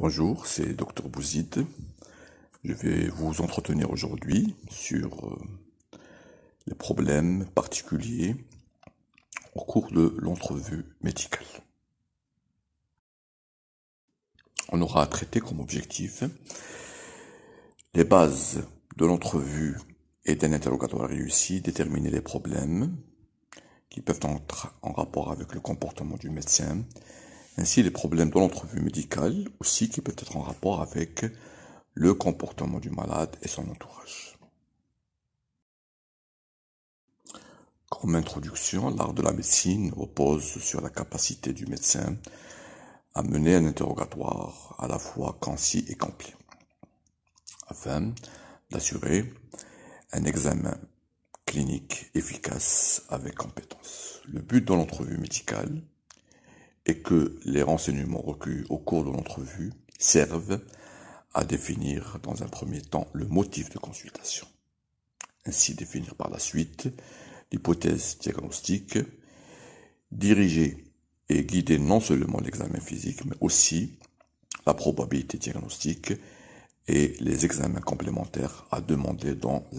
Bonjour, c'est Dr Bouzid. Je vais vous entretenir aujourd'hui sur les problèmes particuliers au cours de l'entrevue médicale. On aura à traiter comme objectif les bases de l'entrevue et d'un interrogatoire réussi, déterminer les problèmes qui peuvent entrer en rapport avec le comportement du médecin, ainsi les problèmes de l'entrevue médicale aussi qui peuvent être en rapport avec le comportement du malade et son entourage. Comme introduction, l'art de la médecine repose sur la capacité du médecin à mener un interrogatoire à la fois concis et complet, afin d'assurer un examen clinique efficace avec compétence. Le but de l'entrevue médicale est que les renseignements recueillis au cours de l'entrevue servent à définir dans un premier temps le motif de consultation. Ainsi définir par la suite l'hypothèse diagnostique, diriger et guider non seulement l'examen physique, mais aussi la probabilité diagnostique et les examens complémentaires à demander dans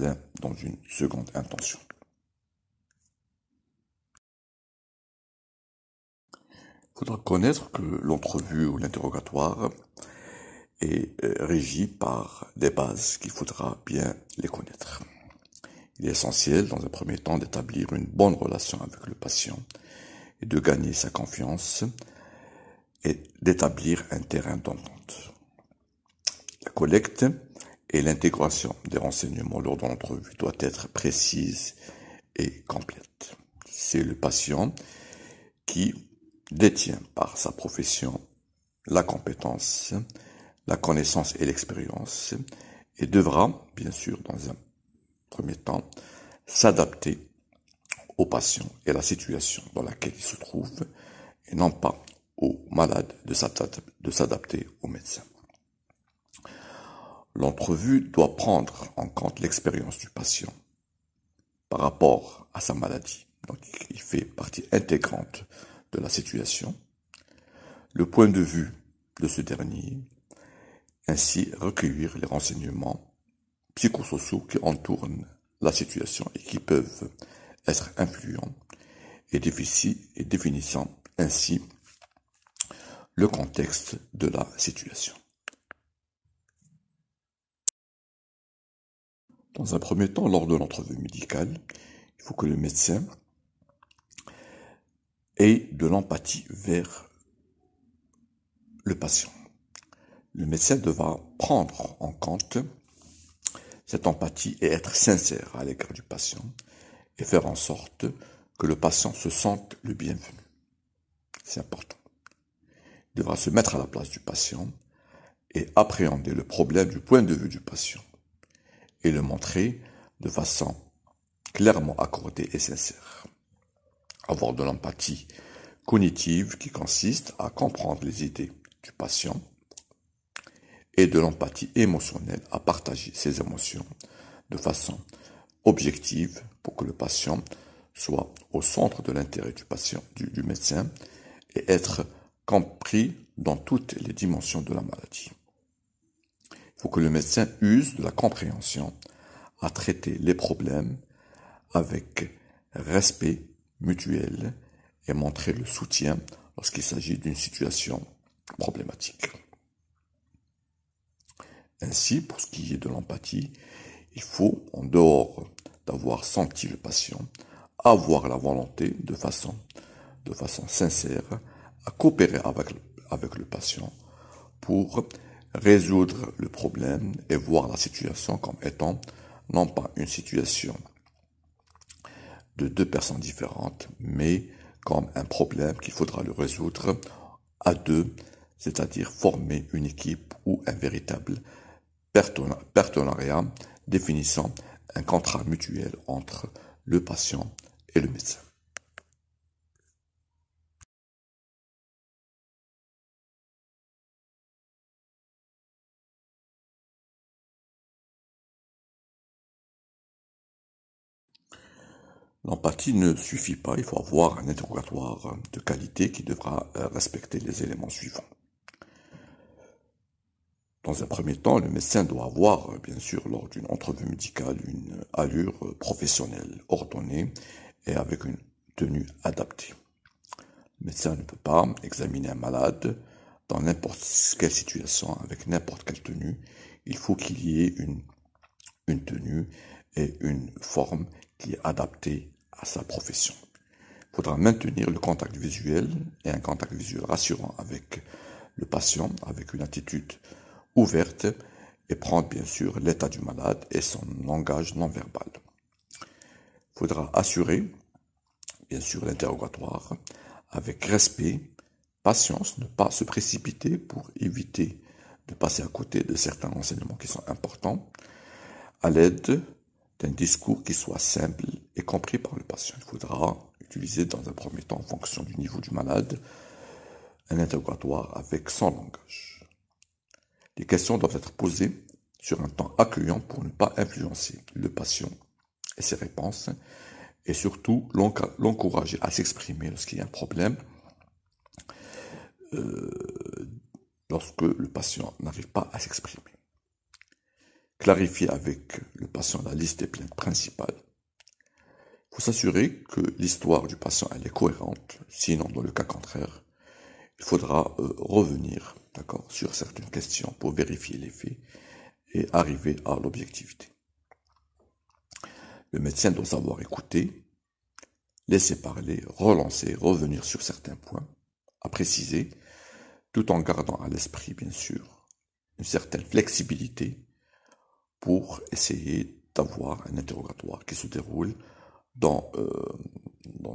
une seconde intention. Il faudra connaître que l'entrevue ou l'interrogatoire est régi par des bases qu'il faudra bien les connaître. Il est essentiel, dans un premier temps, d'établir une bonne relation avec le patient et de gagner sa confiance et d'établir un terrain d'entente. La collecte et l'intégration des renseignements lors de l'entrevue doit être précise et complète. C'est le patient qui détient par sa profession la compétence, la connaissance et l'expérience et devra, bien sûr, dans un premier temps, s'adapter au patient et à la situation dans laquelle il se trouve et non pas au malade de s'adapter au médecin. L'entrevue doit prendre en compte l'expérience du patient par rapport à sa maladie. Donc, il fait partie intégrante de la situation, le point de vue de ce dernier, ainsi recueillir les renseignements psychosociaux qui entourent la situation et qui peuvent être influents et définissant ainsi le contexte de la situation. Dans un premier temps, lors de l'entrevue médicale, il faut que le médecin ait de l'empathie vers le patient. Le médecin devra prendre en compte cette empathie et être sincère à l'égard du patient et faire en sorte que le patient se sente le bienvenu. C'est important. Il devra se mettre à la place du patient et appréhender le problème du point de vue du patient et le montrer de façon clairement accordée et sincère. Avoir de l'empathie cognitive qui consiste à comprendre les idées du patient et de l'empathie émotionnelle à partager ses émotions de façon objective pour que le patient soit au centre de l'intérêt du patient, du médecin et être compris dans toutes les dimensions de la maladie. Il faut que le médecin use de la compréhension à traiter les problèmes avec respect mutuel et montrer le soutien lorsqu'il s'agit d'une situation problématique. Ainsi, pour ce qui est de l'empathie, il faut, en dehors d'avoir senti le patient, avoir la volonté de façon sincère à coopérer avec le patient pour résoudre le problème et voir la situation comme étant non pas une situation de deux personnes différentes, mais comme un problème qu'il faudra le résoudre à deux, c'est-à-dire former une équipe ou un véritable partenariat définissant un contrat mutuel entre le patient et le médecin. L'empathie ne suffit pas, il faut avoir un interrogatoire de qualité qui devra respecter les éléments suivants. Dans un premier temps, le médecin doit avoir, bien sûr, lors d'une entrevue médicale, une allure professionnelle, ordonnée et avec une tenue adaptée. Le médecin ne peut pas examiner un malade dans n'importe quelle situation, avec n'importe quelle tenue. Il faut qu'il y ait une tenue et une forme qui est adaptée à sa profession. Il faudra maintenir le contact visuel et un contact visuel rassurant avec le patient, avec une attitude ouverte et prendre bien sûr l'état du malade et son langage non verbal. Il faudra assurer bien sûr l'interrogatoire avec respect, patience, ne pas se précipiter pour éviter de passer à côté de certains renseignements qui sont importants, à l'aide d'un discours qui soit simple et compris par le patient. Il faudra utiliser dans un premier temps, en fonction du niveau du malade, un interrogatoire avec son langage. Les questions doivent être posées sur un temps accueillant pour ne pas influencer le patient et ses réponses, et surtout l'encourager à s'exprimer lorsqu'il y a un problème, lorsque le patient n'arrive pas à s'exprimer. Clarifier avec le patient la liste des plaintes principales. Il faut s'assurer que l'histoire du patient elle est cohérente, sinon dans le cas contraire, il faudra revenir sur certaines questions pour vérifier les faits et arriver à l'objectivité. Le médecin doit savoir écouter, laisser parler, relancer, revenir sur certains points, à préciser, tout en gardant à l'esprit, bien sûr, une certaine flexibilité pour essayer d'avoir un interrogatoire qui se déroule dans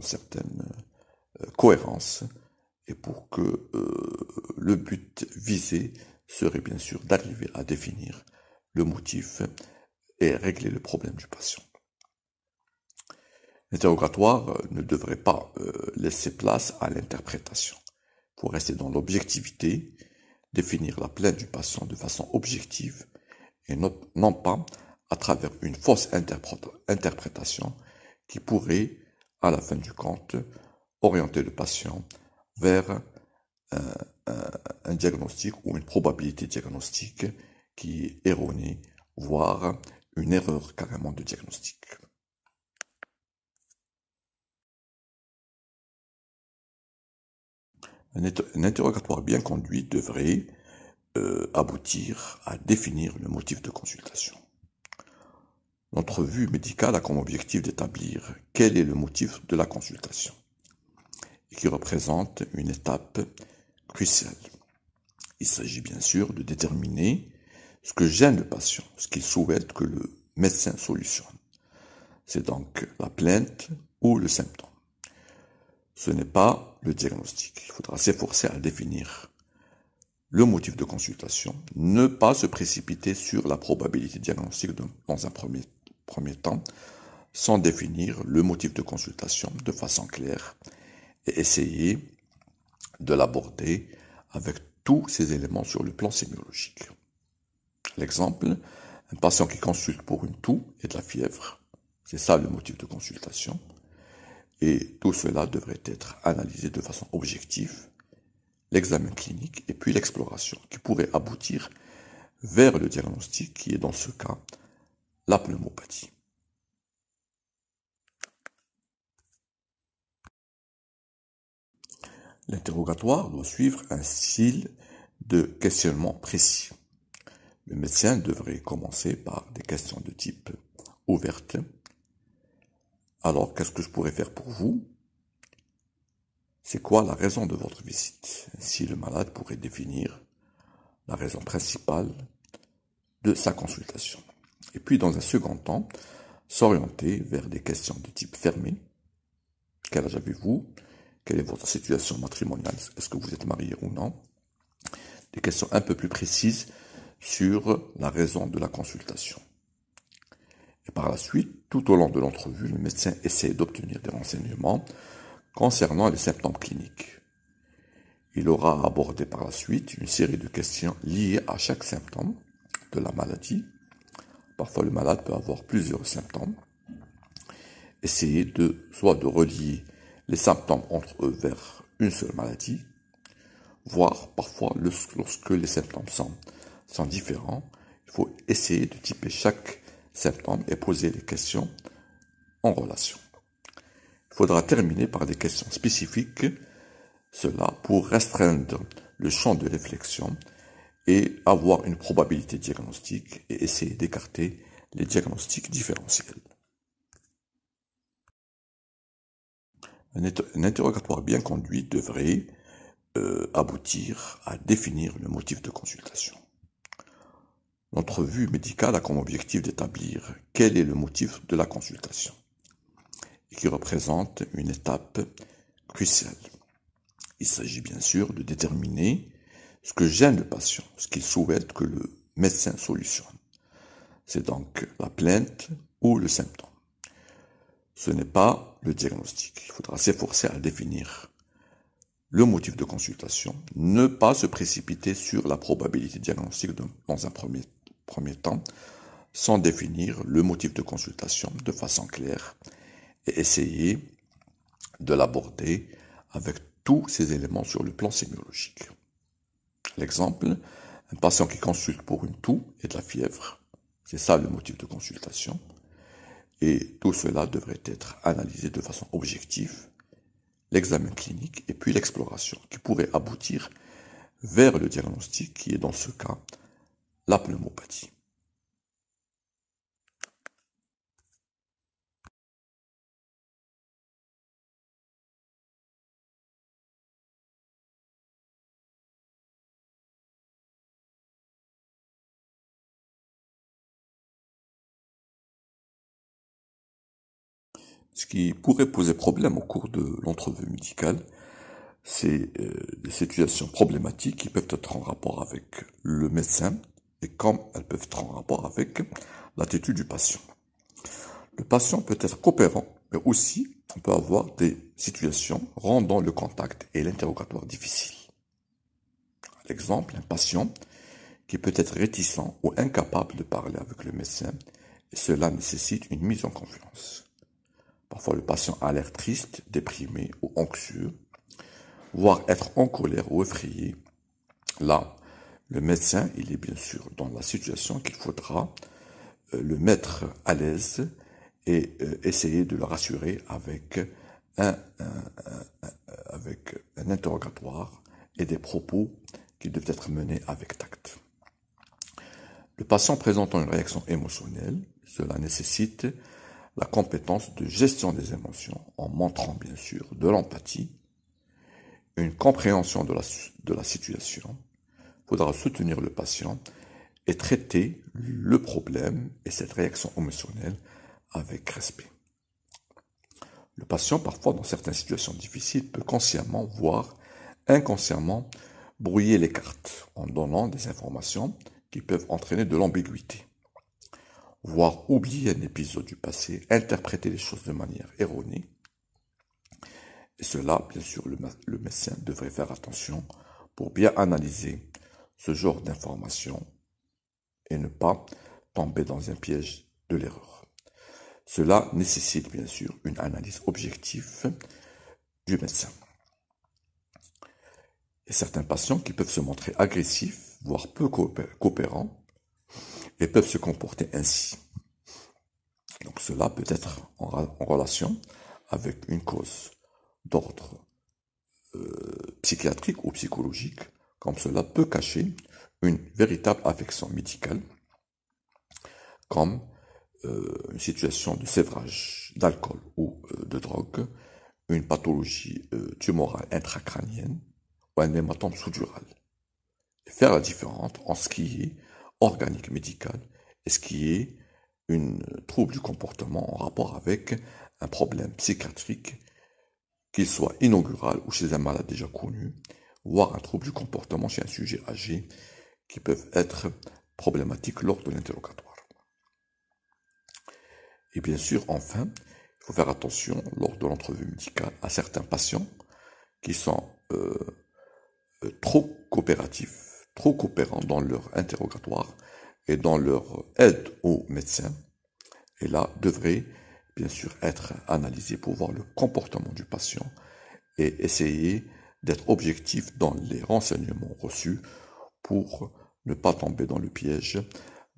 certaines cohérences et pour que le but visé serait bien sûr d'arriver à définir le motif et régler le problème du patient. L'interrogatoire ne devrait pas laisser place à l'interprétation. Il faut rester dans l'objectivité, définir la plainte du patient de façon objective et non pas à travers une fausse interprétation qui pourrait, à la fin du compte, orienter le patient vers un diagnostic ou une probabilité diagnostique qui est erronée, voire une erreur carrément de diagnostic. Un interrogatoire bien conduit devrait aboutir à définir le motif de consultation. L'entrevue médicale a comme objectif d'établir quel est le motif de la consultation et qui représente une étape cruciale. Il s'agit bien sûr de déterminer ce que gêne le patient, ce qu'il souhaite que le médecin solutionne. C'est donc la plainte ou le symptôme. Ce n'est pas le diagnostic. Il faudra s'efforcer à définir le motif de consultation, ne pas se précipiter sur la probabilité diagnostique dans un premier temps, sans définir le motif de consultation de façon claire et essayer de l'aborder avec tous ces éléments sur le plan sémiologique. L'exemple, un patient qui consulte pour une toux et de la fièvre, c'est ça le motif de consultation, et tout cela devrait être analysé de façon objective, l'examen clinique et puis l'exploration qui pourrait aboutir vers le diagnostic qui est dans ce cas la pneumopathie. L'interrogatoire doit suivre un style de questionnement précis. Le médecin devrait commencer par des questions de type ouverte. Alors, qu'est-ce que je pourrais faire pour vous? C'est quoi la raison de votre visite? Ainsi, le malade pourrait définir la raison principale de sa consultation. Et puis, dans un second temps, s'orienter vers des questions de type fermé. Quel âge avez-vous? Quelle est votre situation matrimoniale? Est-ce que vous êtes marié ou non? Des questions un peu plus précises sur la raison de la consultation. Et par la suite, tout au long de l'entrevue, le médecin essaie d'obtenir des renseignements concernant les symptômes cliniques. Il aura abordé par la suite une série de questions liées à chaque symptôme de la maladie. Parfois, le malade peut avoir plusieurs symptômes. Essayer soit de relier les symptômes entre eux vers une seule maladie, voire parfois lorsque les symptômes sont sont différents, il faut essayer de typer chaque symptôme et poser les questions en relation. Il faudra terminer par des questions spécifiques, cela pour restreindre le champ de réflexion et avoir une probabilité diagnostique et essayer d'écarter les diagnostics différentiels. Un interrogatoire bien conduit devrait aboutir à définir le motif de consultation. L'entrevue médicale a comme objectif d'établir quel est le motif de la consultation et qui représente une étape cruciale. Il s'agit bien sûr de déterminer ce que gêne le patient, ce qu'il souhaite que le médecin solutionne. C'est donc la plainte ou le symptôme. Ce n'est pas le diagnostic. Il faudra s'efforcer à définir le motif de consultation, ne pas se précipiter sur la probabilité diagnostique dans un premier temps, sans définir le motif de consultation de façon claire et essayer de l'aborder avec tous ces éléments sur le plan sémiologique. L'exemple, un patient qui consulte pour une toux et de la fièvre, c'est ça le motif de consultation, et tout cela devrait être analysé de façon objective, l'examen clinique et puis l'exploration qui pourrait aboutir vers le diagnostic qui est dans ce cas la pneumopathie. Ce qui pourrait poser problème au cours de l'entrevue médicale, c'est des situations problématiques qui peuvent être en rapport avec le médecin et comme elles peuvent être en rapport avec l'attitude du patient. Le patient peut être coopérant, mais aussi on peut avoir des situations rendant le contact et l'interrogatoire difficile. L'exemple, un patient qui peut être réticent ou incapable de parler avec le médecin et cela nécessite une mise en confiance. Parfois, le patient a l'air triste, déprimé ou anxieux, voire être en colère ou effrayé. Là, le médecin, il est bien sûr dans la situation qu'il faudra le mettre à l'aise et essayer de le rassurer avec un interrogatoire et des propos qui doivent être menés avec tact. Le patient présentant une réaction émotionnelle, cela nécessite la compétence de gestion des émotions en montrant bien sûr de l'empathie, une compréhension de la situation. Il faudra soutenir le patient et traiter le problème et cette réaction émotionnelle avec respect. Le patient, parfois dans certaines situations difficiles, peut consciemment, voire inconsciemment, brouiller les cartes en donnant des informations qui peuvent entraîner de l'ambiguïté, voire oublier un épisode du passé, interpréter les choses de manière erronée. Et cela, bien sûr, le médecin devrait faire attention pour bien analyser ce genre d'informations et ne pas tomber dans un piège de l'erreur. Cela nécessite bien sûr une analyse objective du médecin. Il y a certains patients qui peuvent se montrer agressifs, voire peu coopérants, et peuvent se comporter ainsi. Donc cela peut être en relation avec une cause d'ordre psychiatrique ou psychologique, comme cela peut cacher une véritable affection médicale, comme une situation de sévrage d'alcool ou de drogue, une pathologie tumorale intracrânienne ou un hématome sous-dural. Et faire la différence en ce qui est organique médical et ce qui est une trouble du comportement en rapport avec un problème psychiatrique, qu'il soit inaugural ou chez un malade déjà connu, voire un trouble du comportement chez un sujet âgé qui peuvent être problématiques lors de l'interrogatoire. Et bien sûr, enfin, il faut faire attention lors de l'entrevue médicale à certains patients qui sont trop coopératifs, trop coopérants dans leur interrogatoire et dans leur aide au médecin. Et là, devrait bien sûr être analysé pour voir le comportement du patient et essayer d'être objectif dans les renseignements reçus pour ne pas tomber dans le piège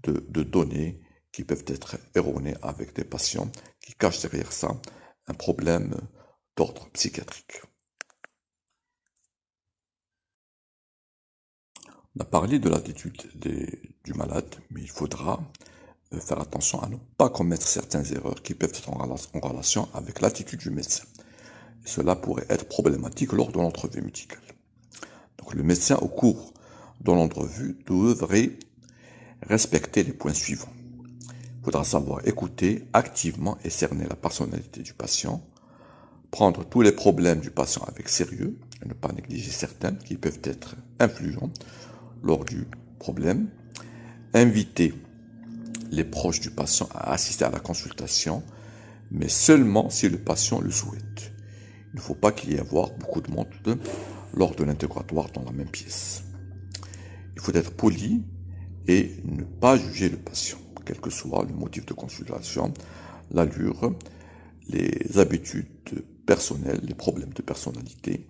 de données qui peuvent être erronées avec des patients qui cachent derrière ça un problème d'ordre psychiatrique. On a parlé de l'attitude du malade, mais il faudra faire attention à ne pas commettre certaines erreurs qui peuvent être en relation avec l'attitude du médecin. Et cela pourrait être problématique lors de l'entrevue médicale. Donc le médecin, au cours de l'entrevue, devrait respecter les points suivants. Il faudra savoir écouter activement et cerner la personnalité du patient, prendre tous les problèmes du patient avec sérieux, et ne pas négliger certains qui peuvent être influents lors du problème, inviter les proches du patient à assister à la consultation, mais seulement si le patient le souhaite. Il ne faut pas qu'il y ait beaucoup de monde lors de l'interrogatoire dans la même pièce. Il faut être poli et ne pas juger le patient, quel que soit le motif de consultation, l'allure, les habitudes personnelles, les problèmes de personnalité.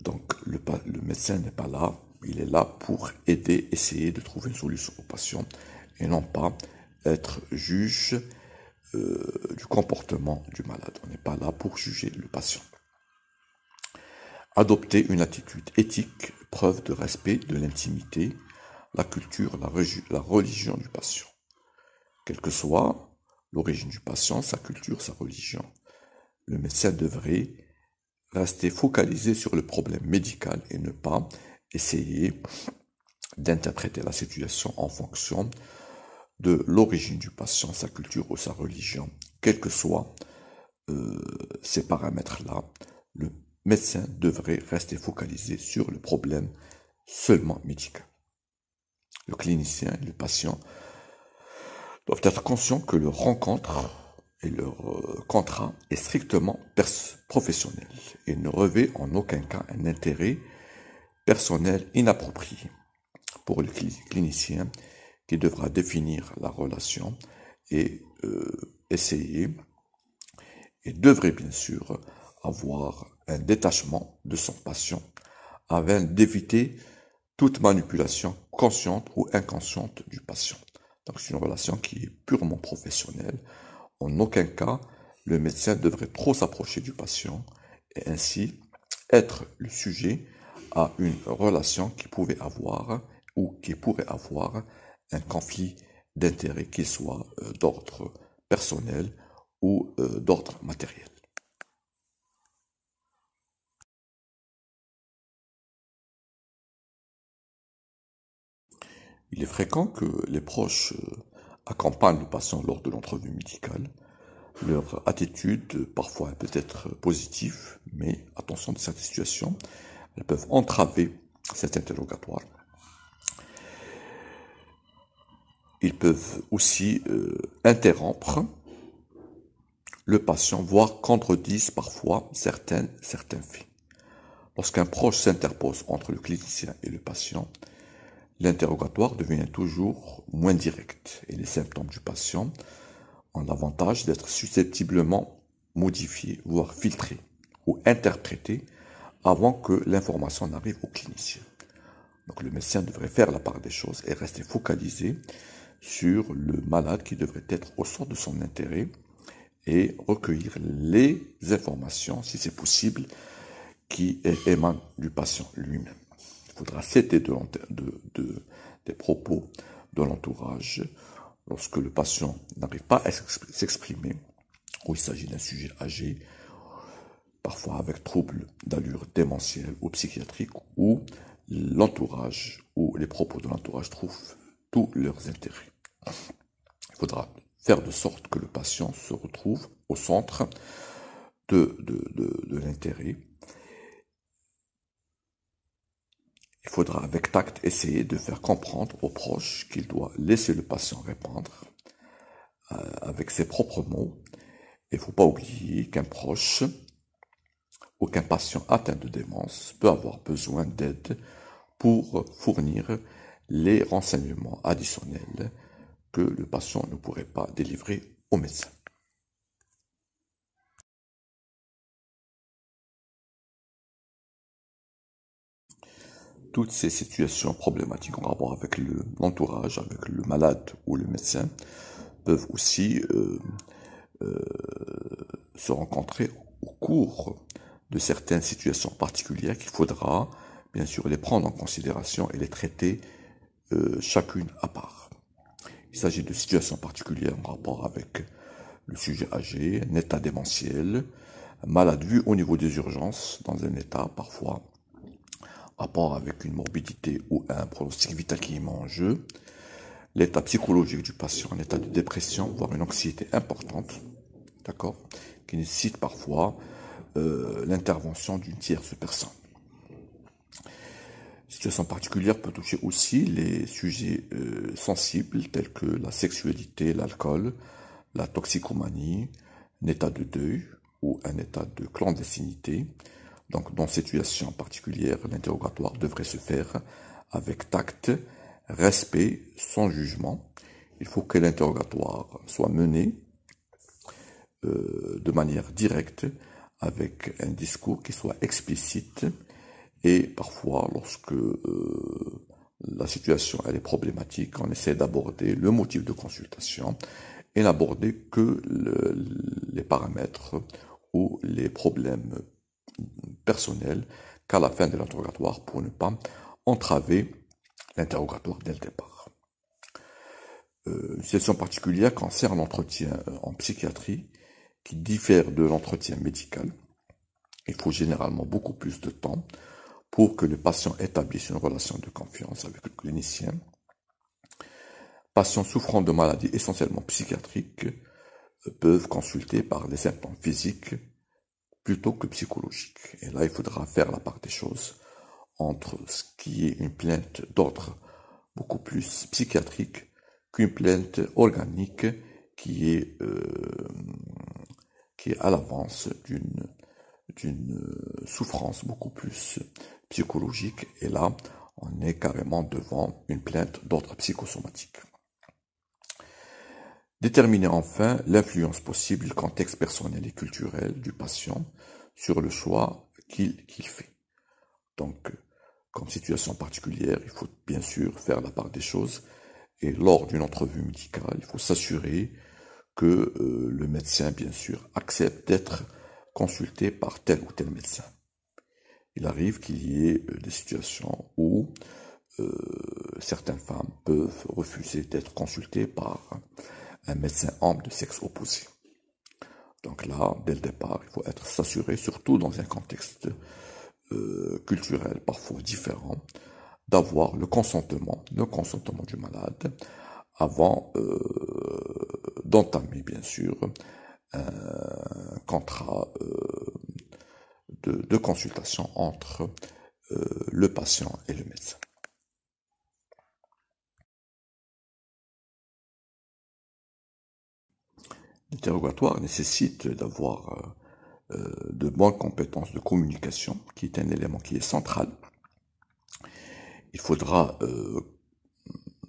Donc le médecin n'est pas là, il est là pour aider, essayer de trouver une solution au patient et non pas être juge du comportement du malade. On n'est pas là pour juger le patient. Adopter une attitude éthique, preuve de respect de l'intimité, la culture, la religion du patient. Quelle que soit l'origine du patient, sa culture, sa religion, le médecin devrait rester focalisé sur le problème médical et ne pas essayer d'interpréter la situation en fonction de l'origine du patient, sa culture ou sa religion. Quels que soient ces paramètres-là, le médecin devrait rester focalisé sur le problème seulement médical. Le clinicien et le patient doivent être conscients que leur rencontre et leur contrat est strictement professionnel et ne revêt en aucun cas un intérêt personnel inapproprié pour le clinicien qui devra définir la relation et essayer et devrait bien sûr avoir un détachement de son patient afin d'éviter toute manipulation consciente ou inconsciente du patient. Donc c'est une relation qui est purement professionnelle. En aucun cas, le médecin devrait trop s'approcher du patient et ainsi être le sujet à une relation qui pouvait avoir ou qui pourrait avoir un conflit d'intérêt, qu'il soit d'ordre personnel ou d'ordre matériel. Il est fréquent que les proches accompagnent le patient lors de l'entrevue médicale. Leur attitude, parfois, peut être positive, mais attention, dans certaines situations, elles peuvent entraver cet interrogatoire. Ils peuvent aussi interrompre le patient, voire contredisent parfois certains faits. Lorsqu'un proche s'interpose entre le clinicien et le patient, l'interrogatoire devient toujours moins direct et les symptômes du patient ont l'avantage d'être susceptiblement modifiés, voire filtrés ou interprétés avant que l'information n'arrive au clinicien. Donc le médecin devrait faire la part des choses et rester focalisé sur le malade qui devrait être au centre de son intérêt et recueillir les informations, si c'est possible, qui émanent du patient lui-même. Il faudra citer des propos de l'entourage lorsque le patient n'arrive pas à s'exprimer, ou il s'agit d'un sujet âgé, parfois avec troubles d'allure démentielle ou psychiatrique, où l'entourage ou les propos de l'entourage trouvent tous leurs intérêts. Il faudra faire de sorte que le patient se retrouve au centre de l'intérêt. Il faudra avec tact essayer de faire comprendre aux proches qu'il doit laisser le patient répondre avec ses propres mots. Il ne faut pas oublier qu'un proche ou qu'un patient atteint de démence peut avoir besoin d'aide pour fournir les renseignements additionnels que le patient ne pourrait pas délivrer au médecin. toutes ces situations problématiques en rapport avec l'entourage, avec le malade ou le médecin, peuvent aussi se rencontrer au cours de certaines situations particulières qu'il faudra bien sûr les prendre en considération et les traiter chacune à part. Il s'agit de situations particulières en rapport avec le sujet âgé, un état démentiel, un malade vu au niveau des urgences, dans un état parfois rapport avec une morbidité ou un pronostic vital qui est mis en jeu, l'état psychologique du patient, un état de dépression, voire une anxiété importante, d'accord, qui nécessite parfois l'intervention d'une tierce personne. Situation particulière peut toucher aussi les sujets sensibles tels que la sexualité, l'alcool, la toxicomanie, un état de deuil ou un état de clandestinité. Donc dans cette situation particulière, l'interrogatoire devrait se faire avec tact, respect, sans jugement. Il faut que l'interrogatoire soit mené de manière directe, avec un discours qui soit explicite, et parfois, lorsque la situation elle est problématique, on essaie d'aborder le motif de consultation et n'aborder que les paramètres ou les problèmes personnels qu'à la fin de l'interrogatoire pour ne pas entraver l'interrogatoire dès le départ. Une situation particulière concerne l'entretien en psychiatrie qui diffère de l'entretien médical. Il faut généralement beaucoup plus de temps pour que le patient établisse une relation de confiance avec le clinicien. Patients souffrant de maladies essentiellement psychiatriques peuvent consulter par des symptômes physiques plutôt que psychologiques. Et là, il faudra faire la part des choses entre ce qui est une plainte d'ordre beaucoup plus psychiatrique qu'une plainte organique qui est à l'avance d'une souffrance beaucoup plus psychologique, et là, on est carrément devant une plainte d'ordre psychosomatique. Déterminer enfin l'influence possible du contexte personnel et culturel du patient sur le choix qu'il fait. Donc, comme situation particulière, il faut bien sûr faire la part des choses, et lors d'une entrevue médicale, il faut s'assurer que le médecin, bien sûr, accepte d'être consulté par tel ou tel médecin. Il arrive qu'il y ait des situations où certaines femmes peuvent refuser d'être consultées par un médecin homme de sexe opposé. Donc là, dès le départ, il faut s'assurer, surtout dans un contexte culturel parfois différent, d'avoir le consentement du malade avant d'entamer, bien sûr, un contrat de consultation entre le patient et le médecin. L'interrogatoire nécessite d'avoir de bonnes compétences de communication, qui est un élément qui est central. Il faudra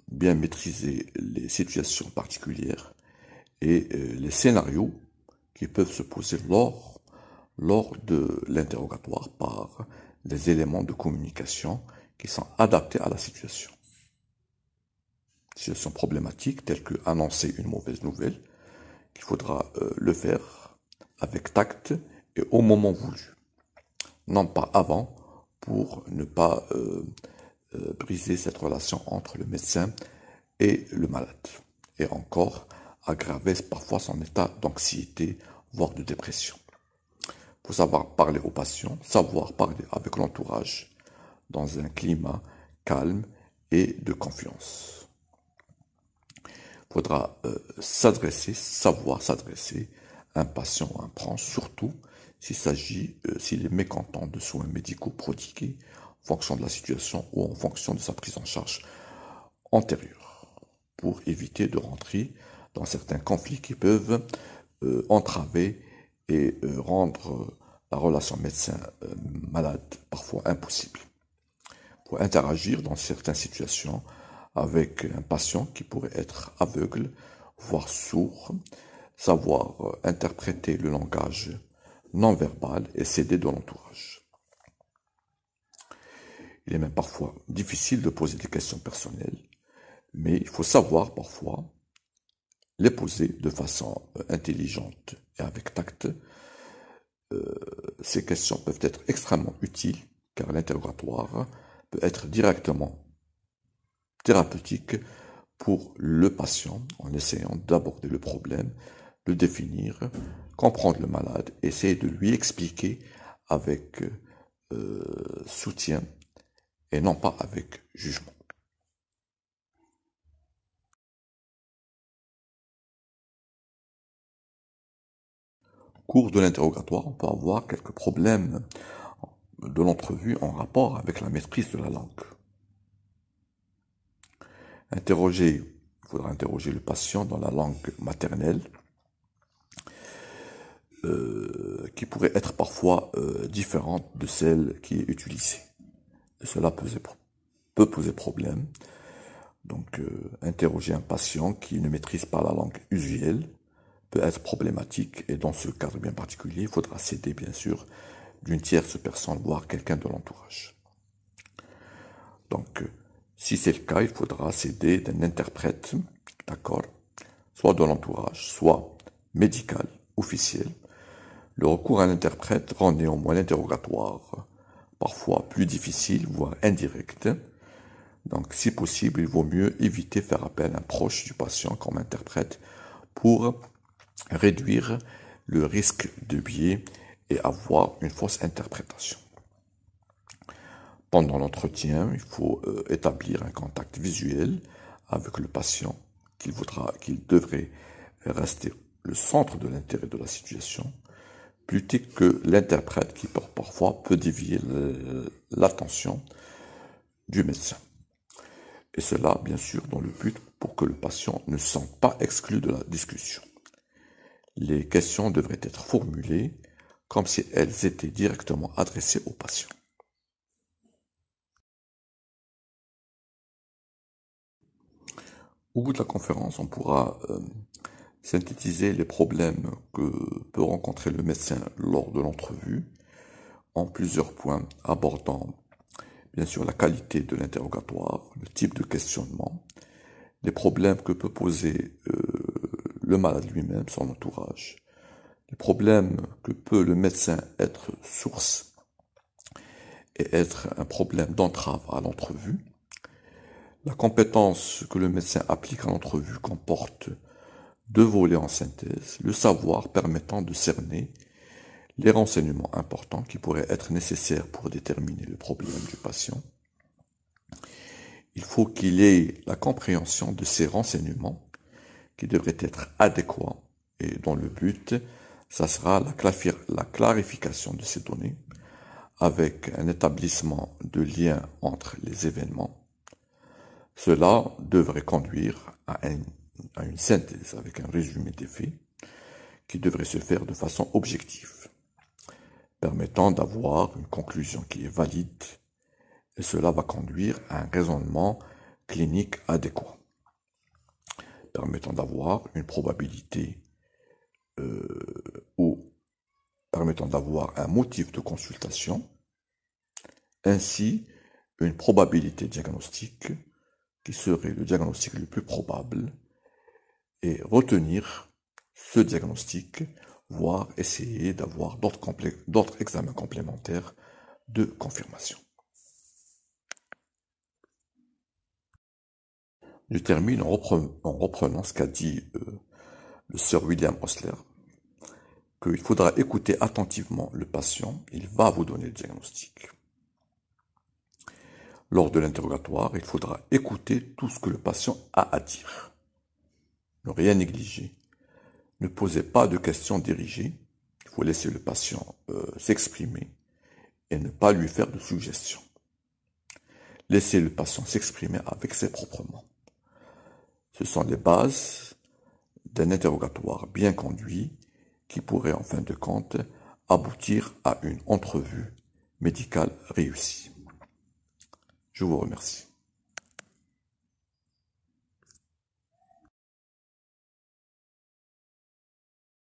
bien maîtriser les situations particulières et les scénarios qui peuvent se poser lors de l'interrogatoire par des éléments de communication qui sont adaptés à la situation. Situation problématique telle que annoncer une mauvaise nouvelle, il faudra le faire avec tact et au moment voulu, non pas avant, pour ne pas briser cette relation entre le médecin et le malade, et encore aggraver parfois son état d'anxiété, voire de dépression. Il faut savoir parler aux patients, savoir parler avec l'entourage dans un climat calme et de confiance. Il faudra savoir s'adresser à un patient ou à un parent, surtout s'il est mécontent de soins médicaux prodigués en fonction de la situation ou en fonction de sa prise en charge antérieure, pour éviter de rentrer dans certains conflits qui peuvent entraver et rendre la relation médecin-malade parfois impossible. Pour interagir dans certaines situations avec un patient qui pourrait être aveugle, voire sourd, savoir interpréter le langage non verbal et s'aider de l'entourage. Il est même parfois difficile de poser des questions personnelles, mais il faut savoir parfois les poser de façon intelligente et avec tact. Ces questions peuvent être extrêmement utiles car l'interrogatoire peut être directement thérapeutique pour le patient en essayant d'aborder le problème, le définir, comprendre le malade, essayer de lui expliquer avec soutien et non pas avec jugement. Au cours de l'interrogatoire, on peut avoir quelques problèmes de l'entrevue en rapport avec la maîtrise de la langue. Il faudra interroger le patient dans la langue maternelle, qui pourrait être parfois différente de celle qui est utilisée. Et cela peut poser problème. Donc, interroger un patient qui ne maîtrise pas la langue usuelle peut être problématique, et dans ce cadre bien particulier, il faudra s'aider bien sûr d'une tierce personne, voire quelqu'un de l'entourage. Donc, si c'est le cas, il faudra s'aider d'un interprète, d'accord, soit de l'entourage, soit médical, officiel. Le recours à l'interprète rend néanmoins l'interrogatoire parfois plus difficile, voire indirect. Donc, si possible, il vaut mieux éviter de faire appel à un proche du patient comme interprète pour réduire le risque de biais et avoir une fausse interprétation. Pendant l'entretien, il faut établir un contact visuel avec le patient qu'il devrait rester le centre de l'intérêt de la situation, plutôt que l'interprète qui parfois peut dévier l'attention du médecin. Et cela, bien sûr, dans le but pour que le patient ne se sente pas exclu de la discussion. Les questions devraient être formulées comme si elles étaient directement adressées au patient. Au bout de la conférence, on pourra synthétiser les problèmes que peut rencontrer le médecin lors de l'entrevue en plusieurs points abordant bien sûr la qualité de l'interrogatoire, le type de questionnement, les problèmes que peut poser le malade lui-même, son entourage, les problèmes que peut le médecin être source et être un problème d'entrave à l'entrevue. La compétence que le médecin applique à l'entrevue comporte deux volets en synthèse, le savoir permettant de cerner les renseignements importants qui pourraient être nécessaires pour déterminer le problème du patient. Il faut qu'il ait la compréhension de ces renseignements qui devraient être adéquats et dont le but, ça sera la clarification de ces données avec un établissement de liens entre les événements. Cela devrait conduire à une synthèse avec un résumé des faits qui devrait se faire de façon objective, permettant d'avoir une conclusion qui est valide, et cela va conduire à un raisonnement clinique adéquat, permettant d'avoir une probabilité ou permettant d'avoir un motif de consultation, ainsi une probabilité diagnostique qui serait le diagnostic le plus probable, et retenir ce diagnostic, voire essayer d'avoir d'autres examens complémentaires de confirmation. Je termine en reprenant ce qu'a dit le Sir William Osler, qu'il faudra écouter attentivement le patient, il va vous donner le diagnostic. Lors de l'interrogatoire, il faudra écouter tout ce que le patient a à dire. Ne rien négliger. Ne posez pas de questions dirigées. Il faut laisser le patient s'exprimer et ne pas lui faire de suggestions. Laissez le patient s'exprimer avec ses propres mots. Ce sont les bases d'un interrogatoire bien conduit qui pourrait en fin de compte aboutir à une entrevue médicale réussie. Je vous remercie.